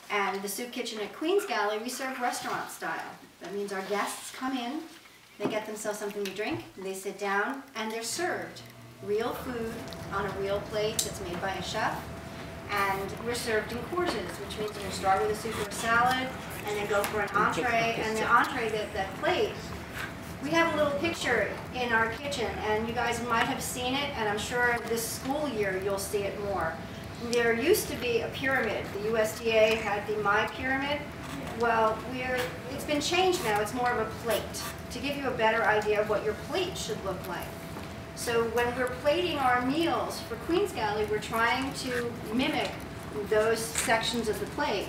And the soup kitchen at Queens Galley, we serve restaurant style. That means our guests come in, they get themselves something to drink, they sit down, and they're served real food on a real plate that's made by a chef. And we're served in courses, which means you start with a soup or a salad, and then go for an entree, and the entree, that plate, we have a little picture in our kitchen, and you guys might have seen it, and I'm sure this school year you'll see it more. There used to be a pyramid. The USDA had the My Pyramid. Well, it's been changed now. It's more of a plate to give you a better idea of what your plate should look like. So when we're plating our meals for Queens Galley, we're trying to mimic those sections of the plate,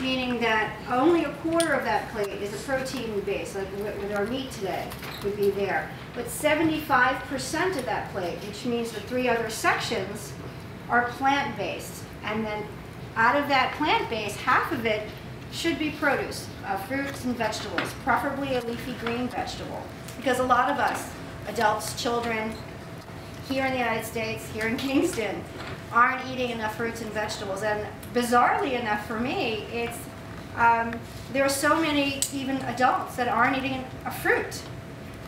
meaning that only a quarter of that plate is a protein base, like with our meat today would be there. But 75% of that plate, which means the 3 other sections, are plant-based. And then out of that plant base, half of it should be produce, fruits and vegetables, preferably a leafy green vegetable. Because a lot of us, adults, children, here in the United States, here in Kingston, aren't eating enough fruits and vegetables. And bizarrely enough for me, it's there are so many even adults that aren't eating a fruit.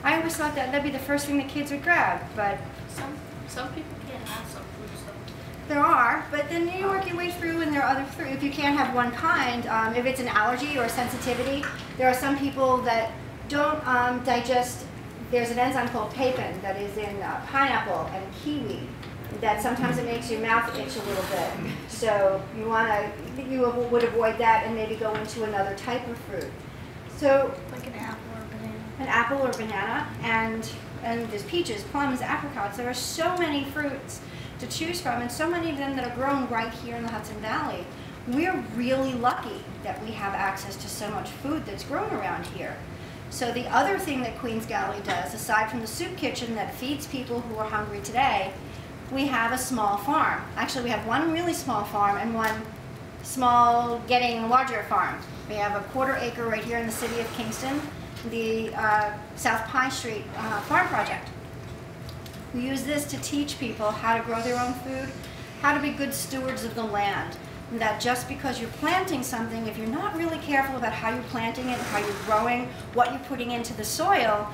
I always thought that that'd be the first thing the kids would grab, but some people can't have some fruits though. There are, but then you work your way through, and there are other fruit. If you can't have one kind, if it's an allergy or a sensitivity, there are some people that don't digest. There's an enzyme called papain that is in pineapple and kiwi. That sometimes it makes your mouth itch a little bit. So you would avoid that and maybe go into another type of fruit. So like an apple or banana. An apple or banana, and there's peaches, plums, apricots. There are so many fruits to choose from, and so many of them that are grown right here in the Hudson Valley. We're really lucky that we have access to so much food that's grown around here. So the other thing that Queens Galley does, aside from the soup kitchen that feeds people who are hungry today, we have a small farm. Actually, we have one really small farm and one small, getting larger farm. We have a 1/4 acre right here in the city of Kingston, the South Pine Street Farm Project. We use this to teach people how to grow their own food, how to be good stewards of the land. And that just because you're planting something, if you're not really careful about how you're planting it, how you're growing, what you're putting into the soil,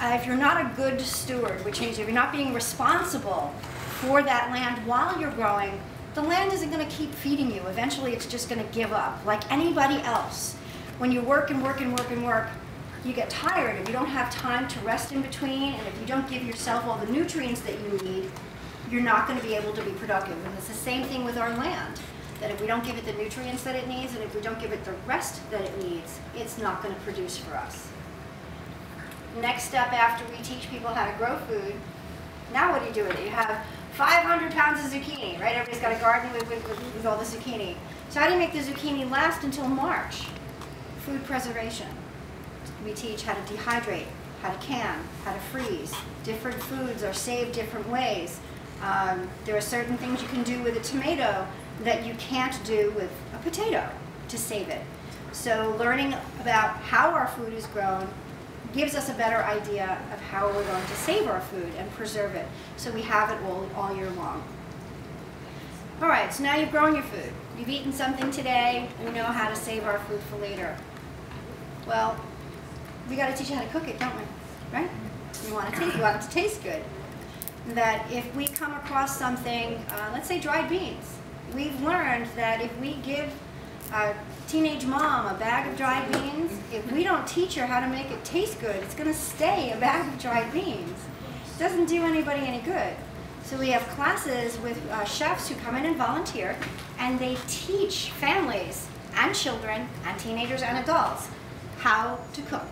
if you're not a good steward, which means if you're not being responsible for that land while you're growing, the land isn't going to keep feeding you. Eventually it's just going to give up, like anybody else. When you work and work and work and work, you get tired. If you don't have time to rest in between, and if you don't give yourself all the nutrients that you need, you're not going to be able to be productive. And it's the same thing with our land. That if we don't give it the nutrients that it needs, and if we don't give it the rest that it needs, it's not going to produce for us. Next step after we teach people how to grow food, now what do you do with it? You have 500 pounds of zucchini, right? Everybody's got a garden with all the zucchini. So how do you make the zucchini last until March? Food preservation. We teach how to dehydrate, how to can, how to freeze. Different foods are saved different ways. There are certain things you can do with a tomato that you can't do with a potato to save it. So learning about how our food is grown gives us a better idea of how we're going to save our food and preserve it, so we have it all year long. All right, so now you've grown your food. You've eaten something today, we know how to save our food for later. Well, we got to teach you how to cook it, don't we? Right? You want it to taste good. That if we come across something, let's say dried beans, we've learned that if we give a teenage mom a bag of dried beans, if we don't teach her how to make it taste good, it's going to stay a bag of dried beans. It doesn't do anybody any good. So we have classes with chefs who come in and volunteer, and they teach families and children and teenagers and adults how to cook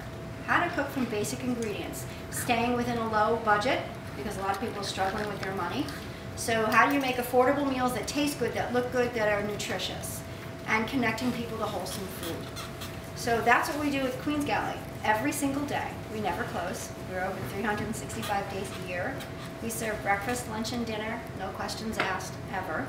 from basic ingredients, staying within a low budget, because a lot of people are struggling with their money. So how do you make affordable meals that taste good, that look good, that are nutritious, and connecting people to wholesome food. So that's what we do with Queens Galley every single day. We never close. We're open 365 days a year. We serve breakfast, lunch, and dinner, no questions asked, ever.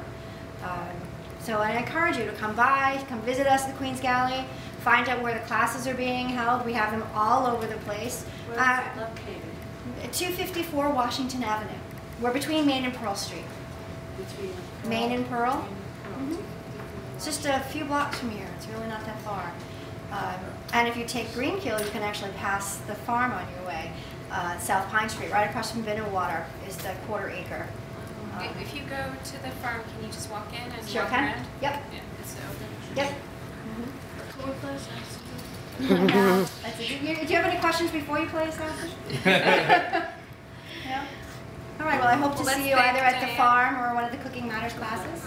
So I encourage you to come by, come visit us at Queens Galley, find out where the classes are being held. We have them all over the place. Where is it located? 254 Washington Avenue. We're between Main and Pearl Street. Between Main and Pearl? It's just a few blocks from here. It's really not that far. And if you take Greenkill, you can actually pass the farm on your way. South Pine Street, right across from Water, is the 1/4 acre. If you go to the farm, can you just walk in and Sure walk can. around? Yep. Yeah, it's open. Yep. More places. That's it. Do you have any questions before you play Assassin? No? All right, well, I hope to see you either at the farm or one of the Cooking Matters classes.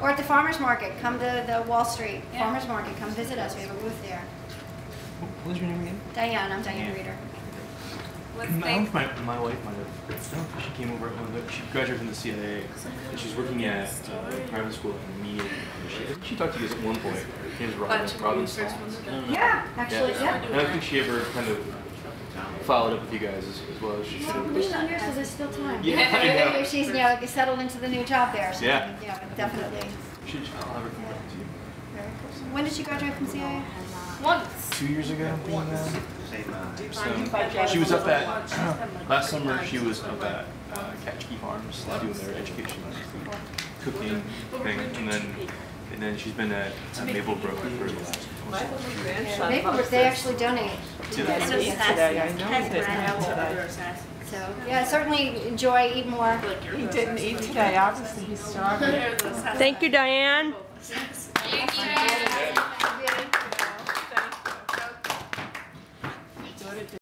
Or at the farmer's market. Come to the Wall Street farmer's market. Come visit us. We have a booth there. What was your name again? Diane. I'm Diane Reeder. Let's I don't thank. know if my wife might have. I don't know if she came over. She graduated from the CIA, and she's working at a private school in media. She talked to you guys at one point. Her name is Robin Song. Yeah, actually, yeah. I don't think she ever kind of followed up with you guys as well as she should Well, have. she's not here, so there's still time. Yeah, I know. She's settled into the new job there. So Yeah. Yeah, definitely. I'll have her come back to you. Very cool. When did she graduate from CIA? Once. 2 years ago. So she was up at last summer. She was up at Catchkey Farms doing their education, cooking thing, and then she's been at Maple Brook for the last. Yeah, Maplebrook, they actually donate. Do they? Today, I know he didn't eat today. So yeah, certainly enjoy, eat more. He didn't eat today, obviously he's starving. Thank you, Diane. Thank you.